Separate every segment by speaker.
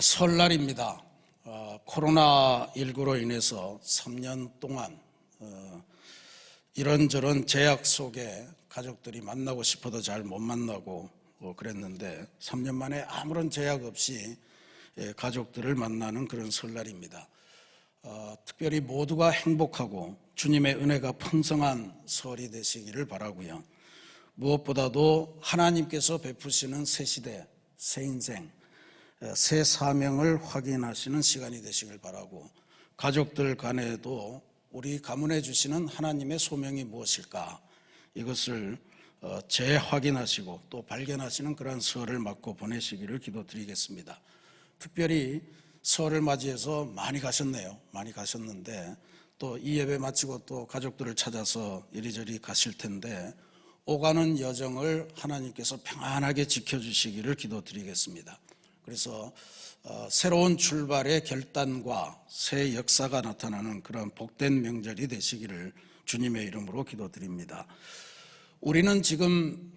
Speaker 1: 설날입니다. 코로나19로 인해서 3년 동안 이런저런 제약 속에 가족들이 만나고 싶어도 잘 못 만나고 그랬는데 3년 만에 아무런 제약 없이 가족들을 만나는 그런 설날입니다. 특별히 모두가 행복하고 주님의 은혜가 풍성한 설이 되시기를 바라고요. 무엇보다도 하나님께서 베푸시는 새 시대, 새 인생, 새 사명을 확인하시는 시간이 되시길 바라고, 가족들 간에도 우리 가문해 주시는 하나님의 소명이 무엇일까, 이것을 재확인하시고 또 발견하시는 그런 설을 맞고 보내시기를 기도드리겠습니다. 특별히 설을 맞이해서 많이 가셨네요. 많이 가셨는데 또 이 예배 마치고 또 가족들을 찾아서 이리저리 가실 텐데 오가는 여정을 하나님께서 평안하게 지켜주시기를 기도드리겠습니다. 그래서 새로운 출발의 결단과 새 역사가 나타나는 그런 복된 명절이 되시기를 주님의 이름으로 기도드립니다. 우리는 지금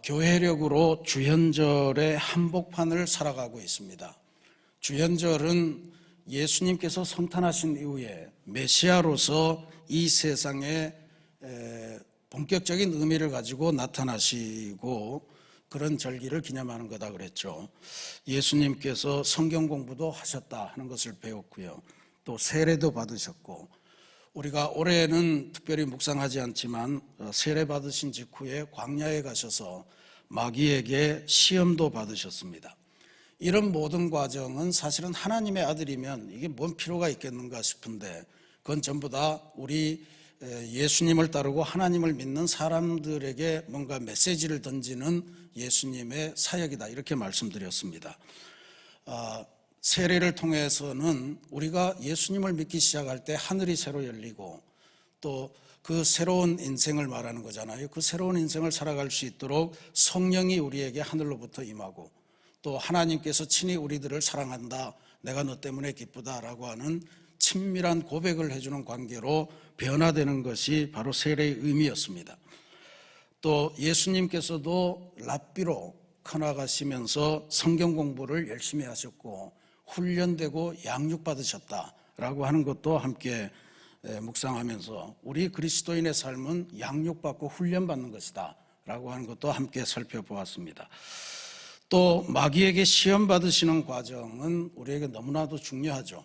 Speaker 1: 교회력으로 주현절의 한복판을 살아가고 있습니다. 주현절은 예수님께서 성탄하신 이후에 메시아로서 이 세상에 본격적인 의미를 가지고 나타나시고 그런 절기를 기념하는 거다 그랬죠. 예수님께서 성경 공부도 하셨다 하는 것을 배웠고요. 또 세례도 받으셨고, 우리가 올해는 특별히 묵상하지 않지만 세례 받으신 직후에 광야에 가셔서 마귀에게 시험도 받으셨습니다. 이런 모든 과정은 사실은 하나님의 아들이면 이게 뭔 필요가 있겠는가 싶은데 그건 전부 다 우리 예수님을 따르고 하나님을 믿는 사람들에게 뭔가 메시지를 던지는 예수님의 사역이다, 이렇게 말씀드렸습니다. 세례를 통해서는 우리가 예수님을 믿기 시작할 때 하늘이 새로 열리고 또 그 새로운 인생을 말하는 거잖아요. 그 새로운 인생을 살아갈 수 있도록 성령이 우리에게 하늘로부터 임하고 또 하나님께서 친히 우리들을 사랑한다, 내가 너 때문에 기쁘다라고 하는 친밀한 고백을 해주는 관계로 변화되는 것이 바로 세례의 의미였습니다. 또 예수님께서도 랍비로 커나가시면서 성경 공부를 열심히 하셨고 훈련되고 양육받으셨다라고 하는 것도 함께 묵상하면서 우리 그리스도인의 삶은 양육받고 훈련받는 것이다 라고 하는 것도 함께 살펴보았습니다. 또 마귀에게 시험 받으시는 과정은 우리에게 너무나도 중요하죠.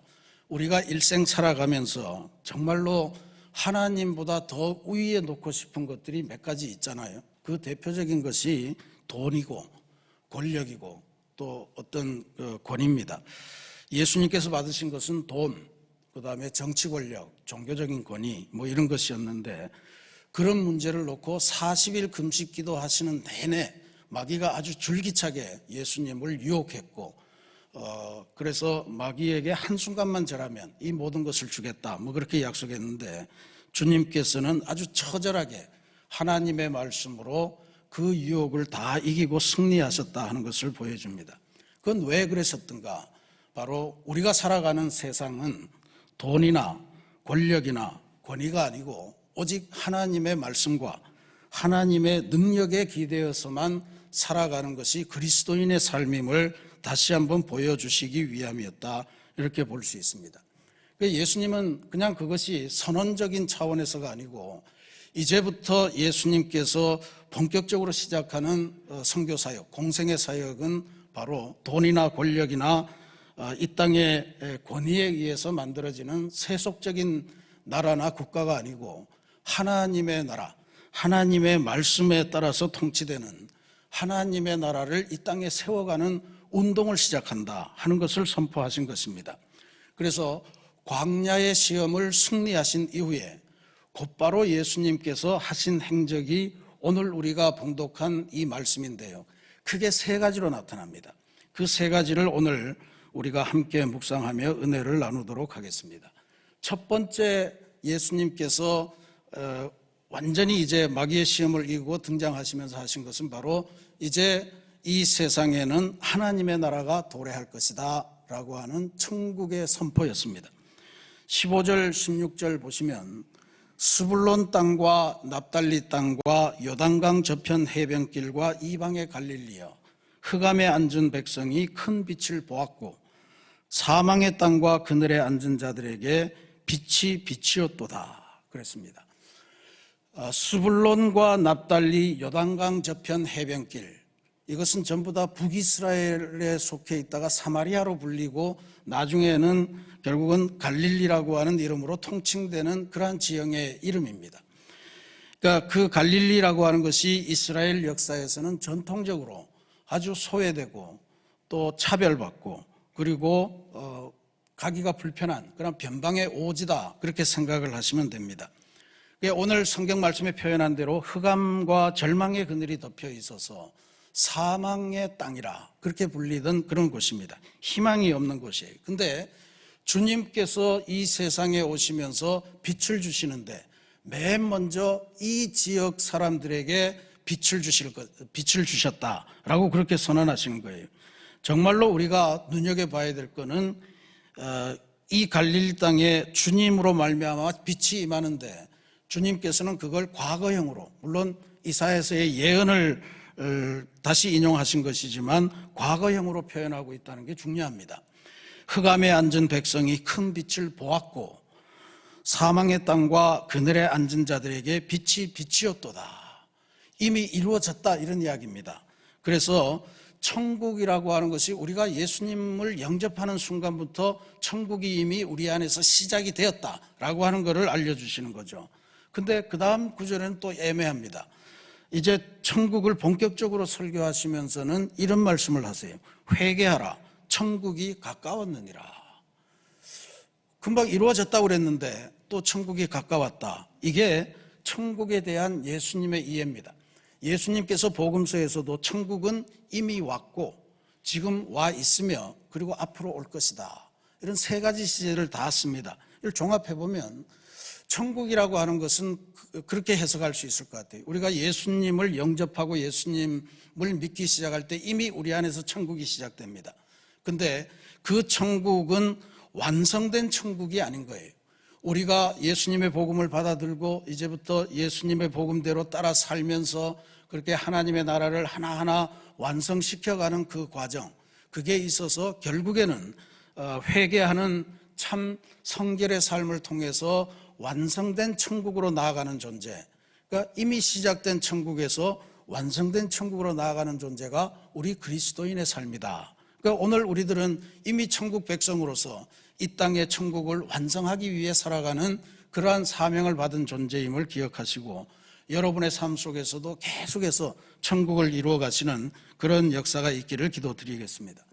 Speaker 1: 우리가 일생 살아가면서 정말로 하나님보다 더 우위에 놓고 싶은 것들이 몇 가지 있잖아요. 그 대표적인 것이 돈이고 권력이고 또 어떤 권위입니다. 예수님께서 받으신 것은 돈, 그 다음에 정치 권력, 종교적인 권위 뭐 이런 것이었는데, 그런 문제를 놓고 40일 금식 기도하시는 내내 마귀가 아주 줄기차게 예수님을 유혹했고 그래서 마귀에게 한순간만 절하면 이 모든 것을 주겠다 뭐 그렇게 약속했는데, 주님께서는 아주 처절하게 하나님의 말씀으로 그 유혹을 다 이기고 승리하셨다 하는 것을 보여줍니다. 그건 왜 그러셨던가? 바로 우리가 살아가는 세상은 돈이나 권력이나 권위가 아니고 오직 하나님의 말씀과 하나님의 능력에 기대어서만 살아가는 것이 그리스도인의 삶임을 다시 한번 보여주시기 위함이었다, 이렇게 볼 수 있습니다. 예수님은 그냥 그것이 선언적인 차원에서가 아니고 이제부터 예수님께서 본격적으로 시작하는 선교사역, 공생의 사역은 바로 돈이나 권력이나 이 땅의 권위에 의해서 만들어지는 세속적인 나라나 국가가 아니고 하나님의 나라, 하나님의 말씀에 따라서 통치되는 하나님의 나라를 이 땅에 세워가는 운동을 시작한다 하는 것을 선포하신 것입니다. 그래서 광야의 시험을 승리하신 이후에 곧바로 예수님께서 하신 행적이 오늘 우리가 봉독한 이 말씀인데요, 크게 세 가지로 나타납니다. 그 세 가지를 오늘 우리가 함께 묵상하며 은혜를 나누도록 하겠습니다. 첫 번째, 예수님께서 완전히 이제 마귀의 시험을 이기고 등장하시면서 하신 것은 바로 이제 이 세상에는 하나님의 나라가 도래할 것이다 라고 하는 천국의 선포였습니다. 15절 16절 보시면 스불론 땅과 납달리 땅과 요단강 저편 해변길과 이방의 갈릴리여, 흑암에 앉은 백성이 큰 빛을 보았고 사망의 땅과 그늘에 앉은 자들에게 빛이 빛이었도다 그랬습니다. 스불론과 납달리 요단강 저편 해변길, 이것은 전부 다 북이스라엘에 속해 있다가 사마리아로 불리고 나중에는 결국은 갈릴리라고 하는 이름으로 통칭되는 그러한 지형의 이름입니다. 그러니까 그 갈릴리라고 하는 것이 이스라엘 역사에서는 전통적으로 아주 소외되고 또 차별받고 그리고 가기가 불편한 그런 변방의 오지다, 그렇게 생각을 하시면 됩니다. 오늘 성경 말씀에 표현한 대로 흑암과 절망의 그늘이 덮여 있어서 사망의 땅이라 그렇게 불리던 그런 곳입니다. 희망이 없는 곳이에요. 근데 주님께서 이 세상에 오시면서 빛을 주시는데 맨 먼저 이 지역 사람들에게 빛을 주셨다라고 그렇게 선언하시는 거예요. 정말로 우리가 눈여겨봐야 될 것은 이 갈릴리 땅에 주님으로 말미암아 빛이 임하는데 주님께서는 그걸 과거형으로, 물론 이사야서의 예언을 다시 인용하신 것이지만 과거형으로 표현하고 있다는 게 중요합니다. 흑암에 앉은 백성이 큰 빛을 보았고 사망의 땅과 그늘에 앉은 자들에게 빛이 빛이었도다. 이미 이루어졌다, 이런 이야기입니다. 그래서 천국이라고 하는 것이 우리가 예수님을 영접하는 순간부터 천국이 이미 우리 안에서 시작이 되었다라고 하는 것을 알려주시는 거죠. 근데 그 다음 구절에는 또 애매합니다. 이제 천국을 본격적으로 설교하시면서는 이런 말씀을 하세요. 회개하라, 천국이 가까웠느니라. 금방 이루어졌다고 그랬는데 또 천국이 가까웠다. 이게 천국에 대한 예수님의 이해입니다. 예수님께서 복음서에서도 천국은 이미 왔고 지금 와 있으며 그리고 앞으로 올 것이다, 이런 세 가지 시제를 다 씁니다. 이걸 종합해보면 천국이라고 하는 것은 그렇게 해석할 수 있을 것 같아요. 우리가 예수님을 영접하고 예수님을 믿기 시작할 때 이미 우리 안에서 천국이 시작됩니다. 근데 그 천국은 완성된 천국이 아닌 거예요. 우리가 예수님의 복음을 받아들고 이제부터 예수님의 복음대로 따라 살면서 그렇게 하나님의 나라를 하나하나 완성시켜가는 그 과정, 그게 있어서 결국에는 회개하는 참 성결의 삶을 통해서 완성된 천국으로 나아가는 존재, 그러니까 이미 시작된 천국에서 완성된 천국으로 나아가는 존재가 우리 그리스도인의 삶이다. 그러니까 오늘 우리들은 이미 천국 백성으로서 이 땅의 천국을 완성하기 위해 살아가는 그러한 사명을 받은 존재임을 기억하시고 여러분의 삶 속에서도 계속해서 천국을 이루어 가시는 그런 역사가 있기를 기도드리겠습니다.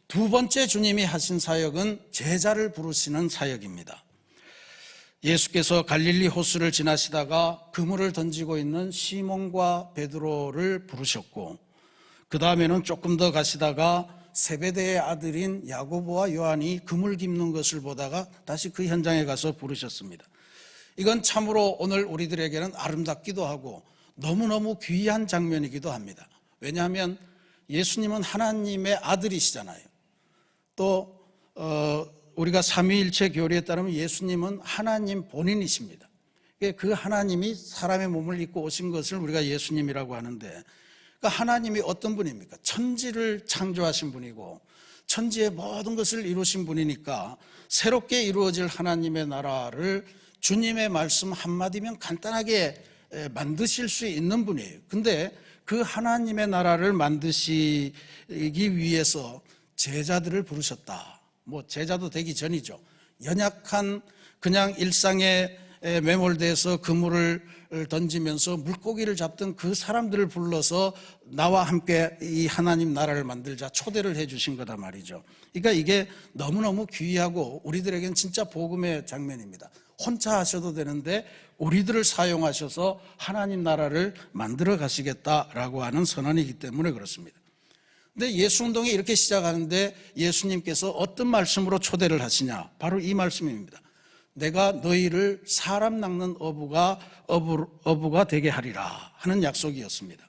Speaker 1: 두 번째 주님이 하신 사역은 제자를 부르시는 사역입니다. 예수께서 갈릴리 호수를 지나시다가 그물을 던지고 있는 시몬과 베드로를 부르셨고 그 다음에는 조금 더 가시다가 세베대의 아들인 야고보와 요한이 그물 깁는 것을 보다가 다시 그 현장에 가서 부르셨습니다. 이건 참으로 오늘 우리들에게는 아름답기도 하고 너무너무 귀한 장면이기도 합니다. 왜냐하면 예수님은 하나님의 아들이시잖아요. 또 우리가 삼위일체 교리에 따르면 예수님은 하나님 본인이십니다. 그 하나님이 사람의 몸을 입고 오신 것을 우리가 예수님이라고 하는데, 그러니까 하나님이 어떤 분입니까? 천지를 창조하신 분이고 천지의 모든 것을 이루신 분이니까 새롭게 이루어질 하나님의 나라를 주님의 말씀 한마디면 간단하게 만드실 수 있는 분이에요. 근데 그 하나님의 나라를 만드시기 위해서 제자들을 부르셨다. 뭐 제자도 되기 전이죠. 연약한 그냥 일상에 매몰돼서 그물을 던지면서 물고기를 잡던 그 사람들을 불러서 나와 함께 이 하나님 나라를 만들자 초대를 해 주신 거다 말이죠. 그러니까 이게 너무너무 귀하고 우리들에겐 진짜 복음의 장면입니다. 혼자 하셔도 되는데 우리들을 사용하셔서 하나님 나라를 만들어 가시겠다라고 하는 선언이기 때문에 그렇습니다. 근데 예수운동이 이렇게 시작하는데 예수님께서 어떤 말씀으로 초대를 하시냐? 바로 이 말씀입니다. 내가 너희를 사람 낚는 어부가 되게 하리라 하는 약속이었습니다.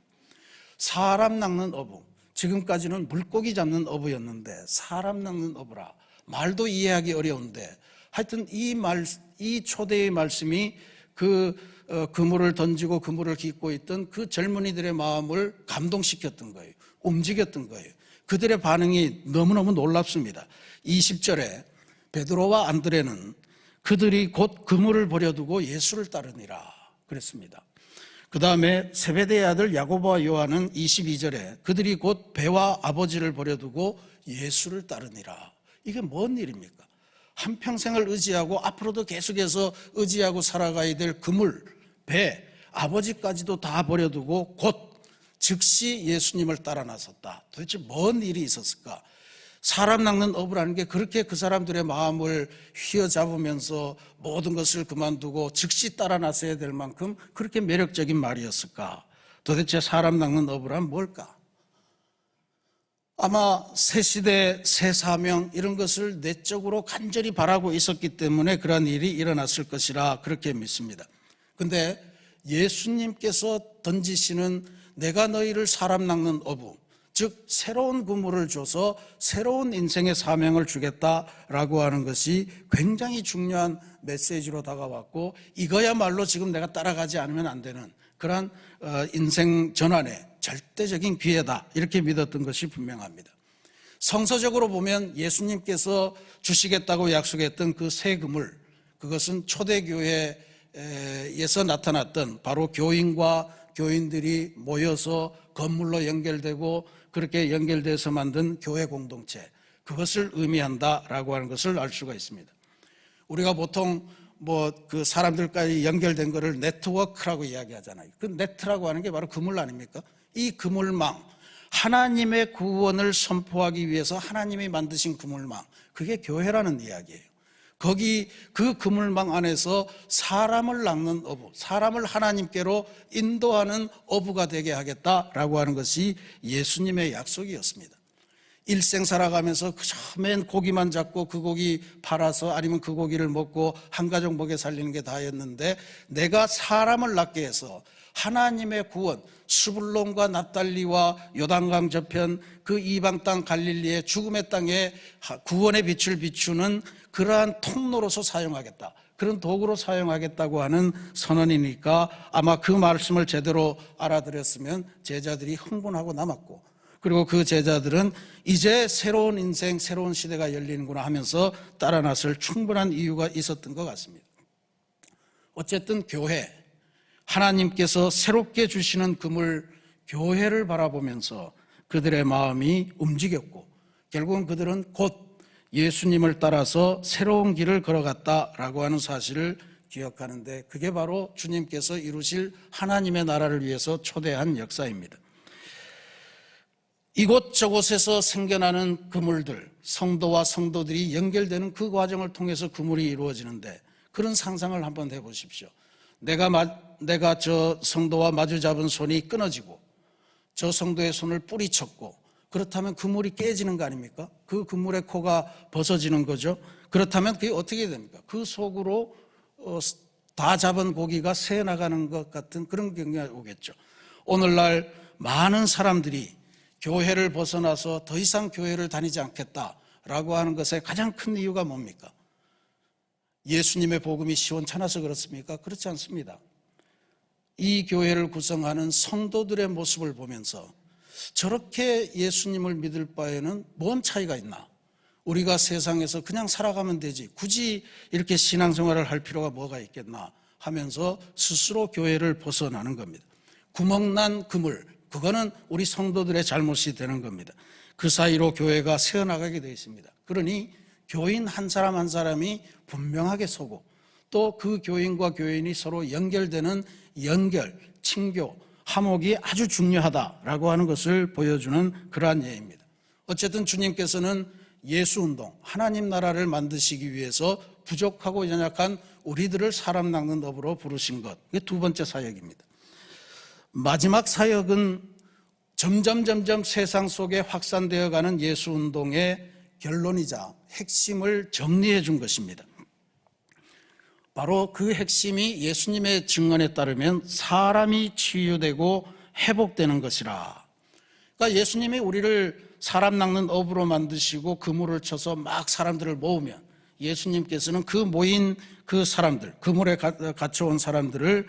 Speaker 1: 사람 낚는 어부, 지금까지는 물고기 잡는 어부였는데 사람 낚는 어부라, 말도 이해하기 어려운데 하여튼 이 초대의 말씀이 그 그물을 던지고 그물을 깃고 있던 그 젊은이들의 마음을 감동시켰던 거예요. 움직였던 거예요. 그들의 반응이 너무너무 놀랍습니다. 20절에 베드로와 안드레는 그들이 곧 그물을 버려두고 예수를 따르니라 그랬습니다. 그 다음에 세베대의 아들 야고보와 요한은 22절에 그들이 곧 배와 아버지를 버려두고 예수를 따르니라. 이게 뭔 일입니까? 한평생을 의지하고 앞으로도 계속해서 의지하고 살아가야 될 그물, 배, 아버지까지도 다 버려두고 곧 즉시 예수님을 따라 나섰다. 도대체 뭔 일이 있었을까? 사람 낚는 어부라는 게 그렇게 그 사람들의 마음을 휘어잡으면서 모든 것을 그만두고 즉시 따라 나서야 될 만큼 그렇게 매력적인 말이었을까? 도대체 사람 낚는 어부란 뭘까? 아마 새 시대, 새 사명 이런 것을 내적으로 간절히 바라고 있었기 때문에 그런 일이 일어났을 것이라 그렇게 믿습니다. 그런데 예수님께서 던지시는 내가 너희를 사람 낚는 어부, 즉 새로운 그물을 줘서 새로운 인생의 사명을 주겠다라고 하는 것이 굉장히 중요한 메시지로 다가왔고, 이거야말로 지금 내가 따라가지 않으면 안 되는 그런 인생 전환의 절대적인 기회다, 이렇게 믿었던 것이 분명합니다. 성서적으로 보면 예수님께서 주시겠다고 약속했던 그 새 그물, 그것은 초대교회에서 나타났던 바로 교인과 교인들이 모여서 건물로 연결되고 그렇게 연결돼서 만든 교회 공동체, 그것을 의미한다라고 하는 것을 알 수가 있습니다. 우리가 보통 그 사람들까지 연결된 것을 네트워크라고 이야기하잖아요. 그 네트라고 하는 게 바로 그물 아닙니까? 이 그물망, 하나님의 구원을 선포하기 위해서 하나님이 만드신 그물망, 그게 교회라는 이야기예요. 거기 그 그물망 안에서 사람을 낚는 어부, 사람을 하나님께로 인도하는 어부가 되게 하겠다라고 하는 것이 예수님의 약속이었습니다. 일생 살아가면서 그저 맨 고기만 잡고 그 고기 팔아서 아니면 그 고기를 먹고 한 가족 먹여 살리는 게 다였는데, 내가 사람을 낚게 해서 하나님의 구원, 스불론과 납달리와 요단강 저편 그 이방 땅 갈릴리의 죽음의 땅에 구원의 빛을 비추는 그러한 통로로서 사용하겠다, 그런 도구로 사용하겠다고 하는 선언이니까 아마 그 말씀을 제대로 알아들었으면 제자들이 흥분하고 남았고, 그리고 그 제자들은 이제 새로운 인생, 새로운 시대가 열리는구나 하면서 따라 나설 충분한 이유가 있었던 것 같습니다. 어쨌든 교회, 하나님께서 새롭게 주시는 그물 교회를 바라보면서 그들의 마음이 움직였고, 결국은 그들은 곧 예수님을 따라서 새로운 길을 걸어갔다라고 하는 사실을 기억하는데, 그게 바로 주님께서 이루실 하나님의 나라를 위해서 초대한 역사입니다. 이곳저곳에서 생겨나는 그물들, 성도와 성도들이 연결되는 그 과정을 통해서 그물이 이루어지는데, 그런 상상을 한번 해보십시오. 내가 저 성도와 마주 잡은 손이 끊어지고 저 성도의 손을 뿌리쳤고, 그렇다면 그물이 깨지는 거 아닙니까? 그 그물의 코가 벗어지는 거죠. 그렇다면 그게 어떻게 됩니까? 그 속으로 다 잡은 고기가 새어나가는 것 같은 그런 경우가 오겠죠. 오늘날 많은 사람들이 교회를 벗어나서 더 이상 교회를 다니지 않겠다라고 하는 것의 가장 큰 이유가 뭡니까? 예수님의 복음이 시원찮아서 그렇습니까? 그렇지 않습니다. 이 교회를 구성하는 성도들의 모습을 보면서 저렇게 예수님을 믿을 바에는 뭔 차이가 있나? 우리가 세상에서 그냥 살아가면 되지, 굳이 이렇게 신앙생활을 할 필요가 뭐가 있겠나 하면서 스스로 교회를 벗어나는 겁니다. 구멍난 그물, 그거는 우리 성도들의 잘못이 되는 겁니다. 그 사이로 교회가 새어나가게 되어 있습니다. 그러니 교인 한 사람 한 사람이 분명하게 서고, 또 그 교인과 교인이 서로 연결되는 연결, 친교, 화목이 아주 중요하다라고 하는 것을 보여주는 그러한 예입니다. 어쨌든 주님께서는 예수운동, 하나님 나라를 만드시기 위해서 부족하고 연약한 우리들을 사람 낚는 업으로 부르신 것, 이게 두 번째 사역입니다. 마지막 사역은 점점 세상 속에 확산되어가는 예수운동의 결론이자 핵심을 정리해 준 것입니다. 바로 그 핵심이 예수님의 증언에 따르면 사람이 치유되고 회복되는 것이라. 그러니까 예수님이 우리를 사람 낚는 업으로 만드시고 그물을 쳐서 막 사람들을 모으면, 예수님께서는 그 모인 그 사람들, 그물에 갇혀온 사람들을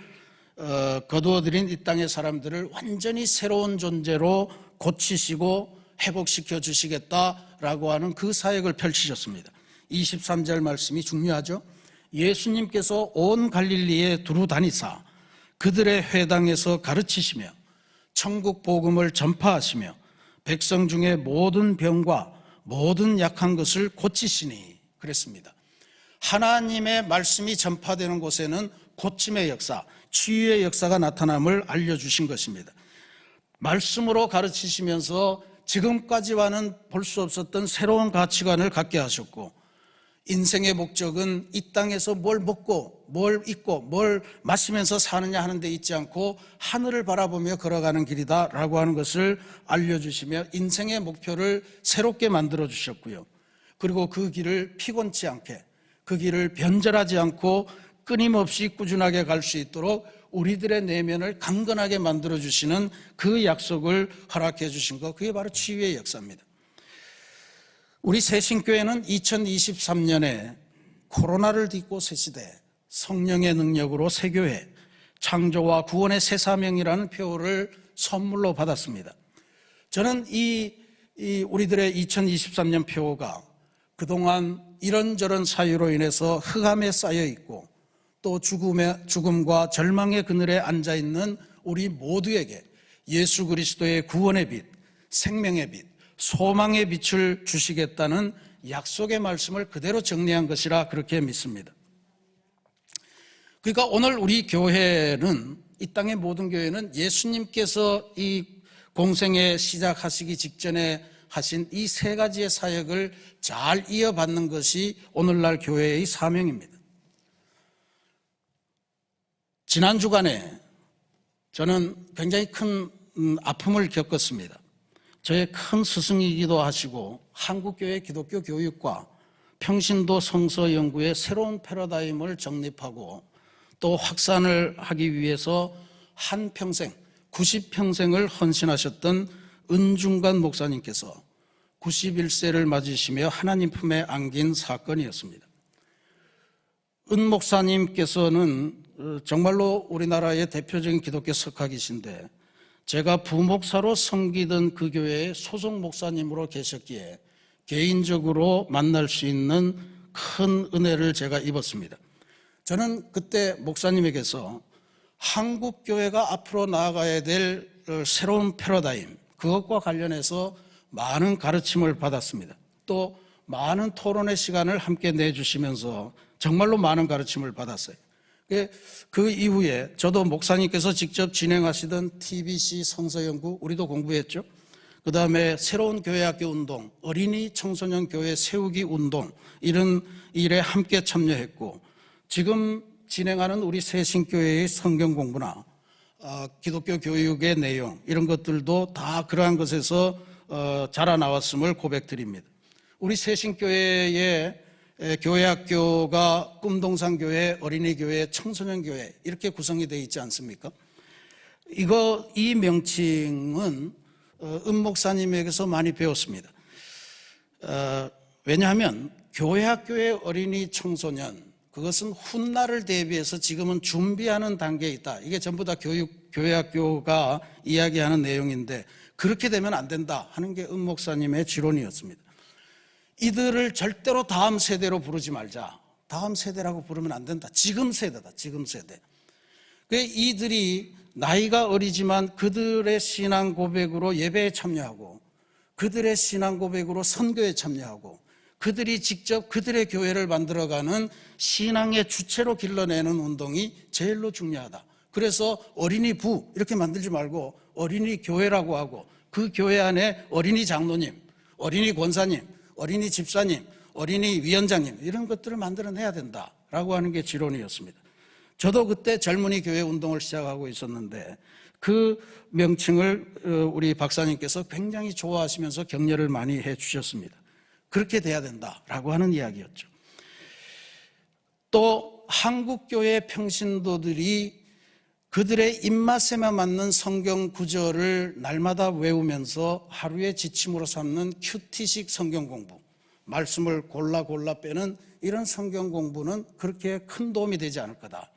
Speaker 1: 거두어들인 이 땅의 사람들을 완전히 새로운 존재로 고치시고 회복시켜 주시겠다라고 하는 그 사역을 펼치셨습니다. 23절 말씀이 중요하죠. 예수님께서 온 갈릴리에 두루 다니사 그들의 회당에서 가르치시며 천국 복음을 전파하시며 백성 중에 모든 병과 모든 약한 것을 고치시니 그랬습니다. 하나님의 말씀이 전파되는 곳에는 고침의 역사, 치유의 역사가 나타남을 알려주신 것입니다. 말씀으로 가르치시면서 지금까지와는 볼 수 없었던 새로운 가치관을 갖게 하셨고, 인생의 목적은 이 땅에서 뭘 먹고 뭘 입고 뭘 마시면서 사느냐 하는 데 있지 않고 하늘을 바라보며 걸어가는 길이다라고 하는 것을 알려주시며 인생의 목표를 새롭게 만들어 주셨고요. 그리고 그 길을 피곤치 않게, 그 길을 변절하지 않고 끊임없이 꾸준하게 갈 수 있도록 우리들의 내면을 강건하게 만들어 주시는 그 약속을 허락해 주신 것, 그게 바로 치유의 역사입니다. 우리 새신교회는 2023년에 코로나를 딛고 새 시대, 성령의 능력으로 새 교회, 창조와 구원의 새 사명이라는 표어를 선물로 받았습니다. 저는 이 우리들의 2023년 표어가 그동안 이런저런 사유로 인해서 흑암에 쌓여 있고 또 죽음과 절망의 그늘에 앉아 있는 우리 모두에게 예수 그리스도의 구원의 빛, 생명의 빛, 소망의 빛을 주시겠다는 약속의 말씀을 그대로 정리한 것이라 그렇게 믿습니다. 그러니까 오늘 우리 교회는, 이 땅의 모든 교회는 예수님께서 이 공생애 시작하시기 직전에 하신 이 세 가지의 사역을 잘 이어받는 것이 오늘날 교회의 사명입니다. 지난 주간에 저는 굉장히 큰 아픔을 겪었습니다. 저의 큰 스승이기도 하시고 한국교회 기독교 교육과 평신도 성서 연구의 새로운 패러다임을 정립하고 또 확산을 하기 위해서 한평생, 90평생을 헌신하셨던 은중관 목사님께서 91세를 맞으시며 하나님 품에 안긴 사건이었습니다. 은 목사님께서는 정말로 우리나라의 대표적인 기독교 석학이신데, 제가 부목사로 섬기던 그 교회의 소속 목사님으로 계셨기에 개인적으로 만날 수 있는 큰 은혜를 제가 입었습니다. 저는 그때 목사님에게서 한국 교회가 앞으로 나아가야 될 새로운 패러다임, 그것과 관련해서 많은 가르침을 받았습니다. 또 많은 토론의 시간을 함께 내주시면서 정말로 많은 가르침을 받았어요. 그 이후에 저도 목사님께서 직접 진행하시던 TBC 성서연구, 우리도 공부했죠. 그 다음에 새로운 교회학교 운동, 어린이 청소년 교회 세우기 운동, 이런 일에 함께 참여했고, 지금 진행하는 우리 새신교회의 성경 공부나 기독교 교육의 내용, 이런 것들도 다 그러한 것에서 자라나왔음을 고백드립니다. 우리 새신교회의 교회학교가 꿈동산교회, 어린이교회, 청소년교회 이렇게 구성이 되어 있지 않습니까? 이 명칭은 은 목사님에게서 많이 배웠습니다. 왜냐하면 교회학교의 어린이, 청소년, 그것은 훗날을 대비해서 지금은 준비하는 단계에 있다. 이게 전부 다 교회학교가 이야기하는 내용인데, 그렇게 되면 안 된다 하는 게 은 목사님의 지론이었습니다. 이들을 절대로 다음 세대로 부르지 말자. 다음 세대라고 부르면 안 된다. 지금 세대다. 지금 세대. 이들이 나이가 어리지만 그들의 신앙 고백으로 예배에 참여하고, 그들의 신앙 고백으로 선교에 참여하고, 그들이 직접 그들의 교회를 만들어가는 신앙의 주체로 길러내는 운동이 제일로 중요하다. 그래서 어린이 부 이렇게 만들지 말고 어린이 교회라고 하고, 그 교회 안에 어린이 장로님, 어린이 권사님, 어린이 집사님, 어린이 위원장님, 이런 것들을 만들어내야 된다라고 하는 게 지론이었습니다. 저도 그때 젊은이 교회 운동을 시작하고 있었는데, 그 명칭을 우리 박사님께서 굉장히 좋아하시면서 격려를 많이 해 주셨습니다. 그렇게 돼야 된다라고 하는 이야기였죠. 또 한국교회 평신도들이 그들의 입맛에만 맞는 성경 구절을 날마다 외우면서 하루의 지침으로 삼는 큐티식 성경 공부, 말씀을 골라 빼는 이런 성경 공부는 그렇게 큰 도움이 되지 않을 거다.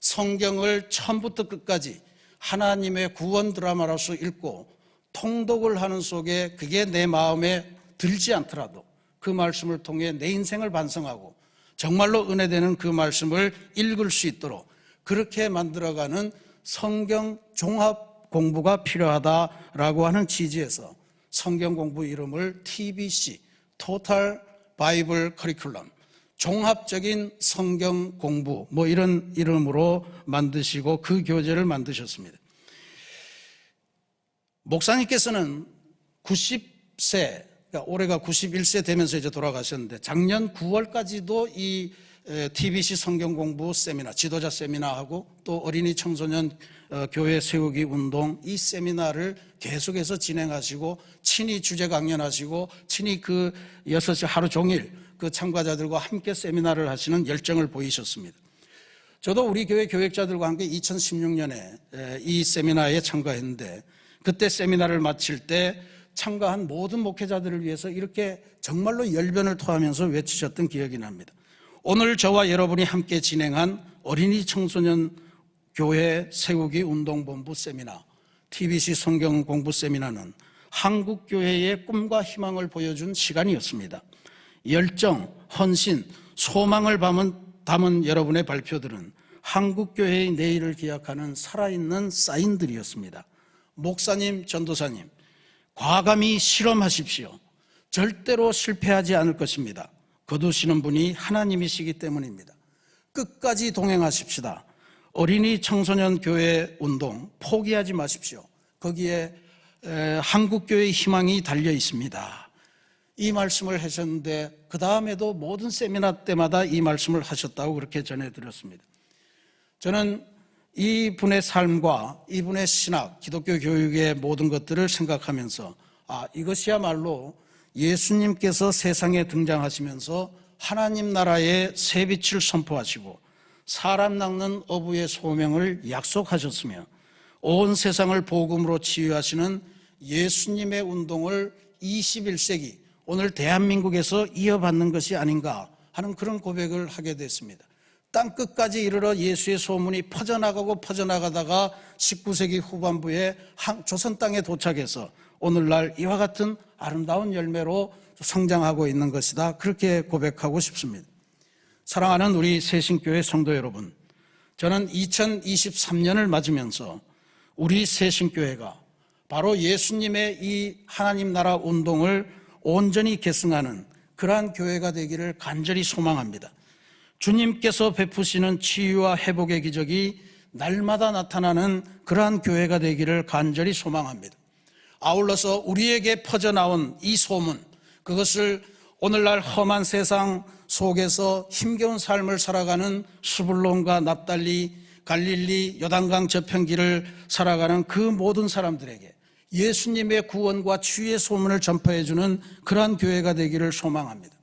Speaker 1: 성경을 처음부터 끝까지 하나님의 구원 드라마로서 읽고, 통독을 하는 속에 그게 내 마음에 들지 않더라도 그 말씀을 통해 내 인생을 반성하고 정말로 은혜되는 그 말씀을 읽을 수 있도록 그렇게 만들어가는 성경 종합 공부가 필요하다라고 하는 취지에서 성경 공부 이름을 TBC, Total Bible Curriculum, 종합적인 성경 공부 이런 이름으로 만드시고 그 교재를 만드셨습니다. 목사님께서는 90세, 그러니까 올해가 91세 되면서 이제 돌아가셨는데 작년 9월까지도 이 TBC 성경 공부 세미나, 지도자 세미나하고 또 어린이 청소년 교회 세우기 운동 이 세미나를 계속해서 진행하시고 친히 주제 강연하시고 친히 그 6시 하루 종일 그 참가자들과 함께 세미나를 하시는 열정을 보이셨습니다. 저도 우리 교회 교역자들과 함께 2016년에 이 세미나에 참가했는데 그때 세미나를 마칠 때 참가한 모든 목회자들을 위해서 이렇게 정말로 열변을 토하면서 외치셨던 기억이 납니다. 오늘 저와 여러분이 함께 진행한 어린이 청소년 교회 세우기 운동본부 세미나, TBC 성경 공부 세미나는 한국 교회의 꿈과 희망을 보여준 시간이었습니다. 열정, 헌신, 소망을 담은 여러분의 발표들은 한국 교회의 내일을 기약하는 살아있는 사인들이었습니다. 목사님, 전도사님, 과감히 실험하십시오. 절대로 실패하지 않을 것입니다. 거두시는 분이 하나님이시기 때문입니다. 끝까지 동행하십시다. 어린이 청소년 교회 운동 포기하지 마십시오. 거기에 한국교회의 희망이 달려 있습니다. 이 말씀을 하셨는데 그 다음에도 모든 세미나 때마다 이 말씀을 하셨다고 그렇게 전해드렸습니다. 저는 이분의 삶과 이분의 신학, 기독교 교육의 모든 것들을 생각하면서 이것이야말로 예수님께서 세상에 등장하시면서 하나님 나라의 새빛을 선포하시고 사람 낚는 어부의 소명을 약속하셨으며 온 세상을 복음으로 치유하시는 예수님의 운동을 21세기 오늘 대한민국에서 이어받는 것이 아닌가 하는 그런 고백을 하게 됐습니다. 땅끝까지 이르러 예수의 소문이 퍼져나가다가 19세기 후반부에 조선 땅에 도착해서 오늘날 이와 같은 아름다운 열매로 성장하고 있는 것이다. 그렇게 고백하고 싶습니다. 사랑하는 우리 새신교회 성도 여러분, 저는 2023년을 맞으면서 우리 새신교회가 바로 예수님의 이 하나님 나라 운동을 온전히 계승하는 그러한 교회가 되기를 간절히 소망합니다. 주님께서 베푸시는 치유와 회복의 기적이 날마다 나타나는 그러한 교회가 되기를 간절히 소망합니다. 아울러서 우리에게 퍼져나온 이 소문, 그것을 오늘날 험한 세상 속에서 힘겨운 삶을 살아가는 수불론과 납달리, 갈릴리, 요단강 저편길을 살아가는 그 모든 사람들에게 예수님의 구원과 치유의 소문을 전파해주는 그러한 교회가 되기를 소망합니다.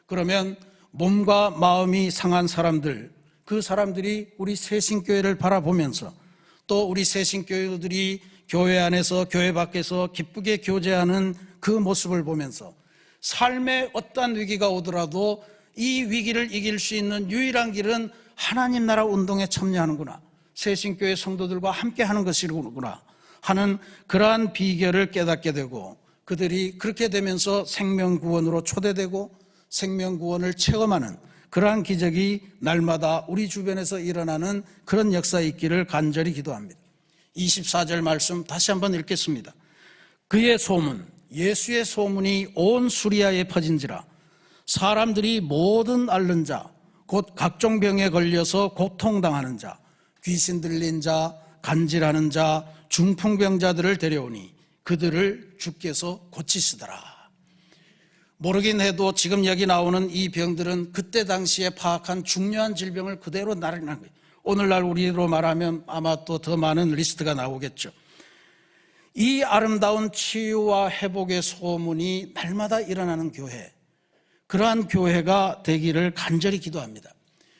Speaker 1: 그러면 몸과 마음이 상한 사람들, 그 사람들이 우리 새신교회를 바라보면서 또 우리 새신교회들이 교회 안에서 교회 밖에서 기쁘게 교제하는 그 모습을 보면서 삶의 어떠한 위기가 오더라도 이 위기를 이길 수 있는 유일한 길은 하나님 나라 운동에 참여하는구나, 새신교회 성도들과 함께 하는 것이구나 하는 그러한 비결을 깨닫게 되고 그들이 그렇게 되면서 생명구원으로 초대되고 생명구원을 체험하는 그러한 기적이 날마다 우리 주변에서 일어나는 그런 역사 있기를 간절히 기도합니다. 24절 말씀 다시 한번 읽겠습니다. 그의 소문, 예수의 소문이 온 수리아에 퍼진지라 사람들이 모든 앓는 자, 곧 각종 병에 걸려서 고통당하는 자, 귀신 들린 자, 간질하는 자, 중풍병자들을 데려오니 그들을 주께서 고치시더라. 모르긴 해도 지금 여기 나오는 이 병들은 그때 당시에 파악한 중요한 질병을 그대로 나타내는 거예요. 오늘날 우리로 말하면 아마 또 더 많은 리스트가 나오겠죠. 이 아름다운 치유와 회복의 소문이 날마다 일어나는 교회, 그러한 교회가 되기를 간절히 기도합니다.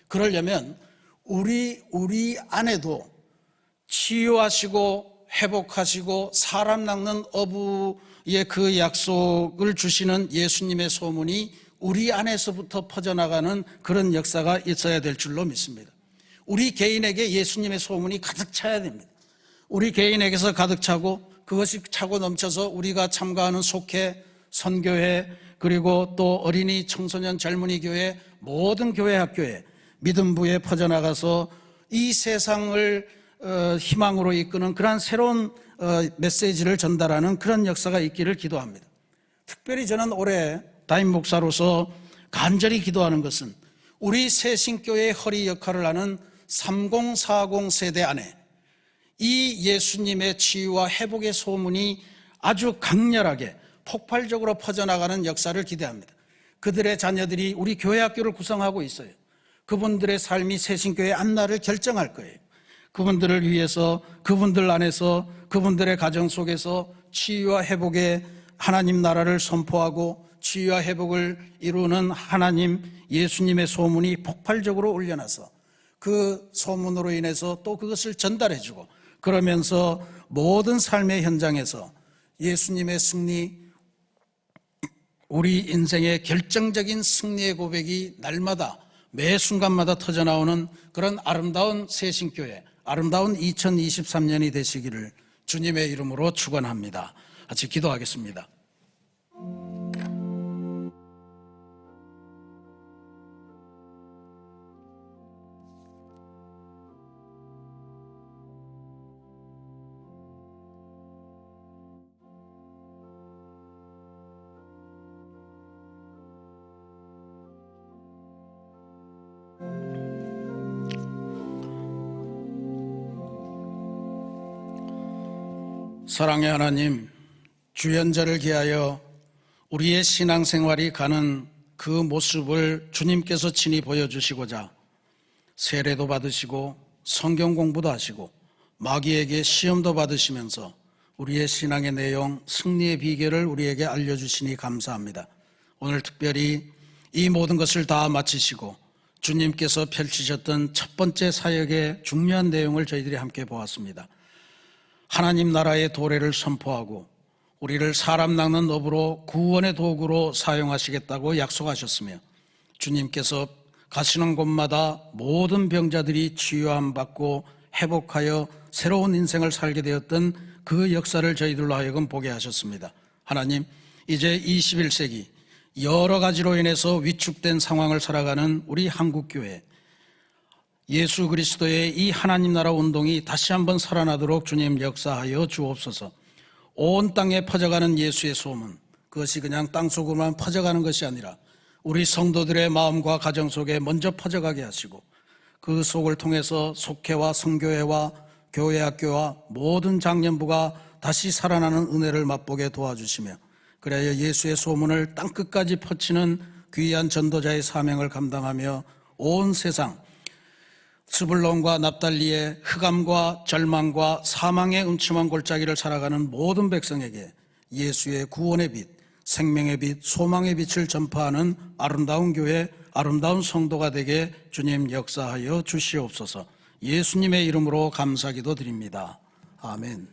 Speaker 1: 그러려면 우리 안에도 치유하시고 회복하시고 사람 낚는 어부의 그 약속을 주시는 예수님의 소문이 우리 안에서부터 퍼져나가는 그런 역사가 있어야 될 줄로 믿습니다. 우리 개인에게 예수님의 소문이 가득 차야 됩니다. 우리 개인에게서 가득 차고 그것이 차고 넘쳐서 우리가 참가하는 속회, 선교회, 그리고 또 어린이, 청소년, 젊은이 교회, 모든 교회 학교에 믿음부에 퍼져나가서 이 세상을 희망으로 이끄는 그러한 새로운 메시지를 전달하는 그런 역사가 있기를 기도합니다. 특별히 저는 올해 담임 목사로서 간절히 기도하는 것은 우리 새신교회의 허리 역할을 하는 3040 세대 안에 이 예수님의 치유와 회복의 소문이 아주 강렬하게 폭발적으로 퍼져나가는 역사를 기대합니다. 그들의 자녀들이 우리 교회 학교를 구성하고 있어요. 그분들의 삶이 새신교회의 앞날을 결정할 거예요. 그분들을 위해서, 그분들 안에서, 그분들의 가정 속에서 치유와 회복의 하나님 나라를 선포하고 치유와 회복을 이루는 하나님 예수님의 소문이 폭발적으로 울려나서 그 소문으로 인해서 또 그것을 전달해주고, 그러면서 모든 삶의 현장에서 예수님의 승리, 우리 인생의 결정적인 승리의 고백이 날마다 매 순간마다 터져나오는 그런 아름다운 새신교회, 아름다운 2023년이 되시기를 주님의 이름으로 축원합니다. 같이 기도하겠습니다. 사랑의 하나님, 주연절을 기하여 우리의 신앙생활이 가는 그 모습을 주님께서 친히 보여주시고자 세례도 받으시고 성경 공부도 하시고 마귀에게 시험도 받으시면서 우리의 신앙의 내용, 승리의 비결을 우리에게 알려주시니 감사합니다. 오늘 특별히 이 모든 것을 다 마치시고 주님께서 펼치셨던 첫 번째 사역의 중요한 내용을 저희들이 함께 보았습니다. 하나님 나라의 도래를 선포하고 우리를 사람 낚는 어부로 구원의 도구로 사용하시겠다고 약속하셨으며 주님께서 가시는 곳마다 모든 병자들이 치유함 받고 회복하여 새로운 인생을 살게 되었던 그 역사를 저희들로 하여금 보게 하셨습니다. 하나님, 이제 21세기 여러 가지로 인해서 위축된 상황을 살아가는 우리 한국교회, 예수 그리스도의 이 하나님 나라 운동이 다시 한번 살아나도록 주님 역사하여 주옵소서. 온 땅에 퍼져가는 예수의 소문, 그것이 그냥 땅속으로만 퍼져가는 것이 아니라 우리 성도들의 마음과 가정 속에 먼저 퍼져가게 하시고 그 속을 통해서 속회와 성교회와 교회 학교와 모든 장년부가 다시 살아나는 은혜를 맛보게 도와주시며, 그래야 예수의 소문을 땅끝까지 퍼치는 귀한 전도자의 사명을 감당하며 온 세상 스불론과 납달리의 흑암과 절망과 사망의 음침한 골짜기를 살아가는 모든 백성에게 예수의 구원의 빛, 생명의 빛, 소망의 빛을 전파하는 아름다운 교회, 아름다운 성도가 되게 주님 역사하여 주시옵소서. 예수님의 이름으로 감사기도 드립니다. 아멘.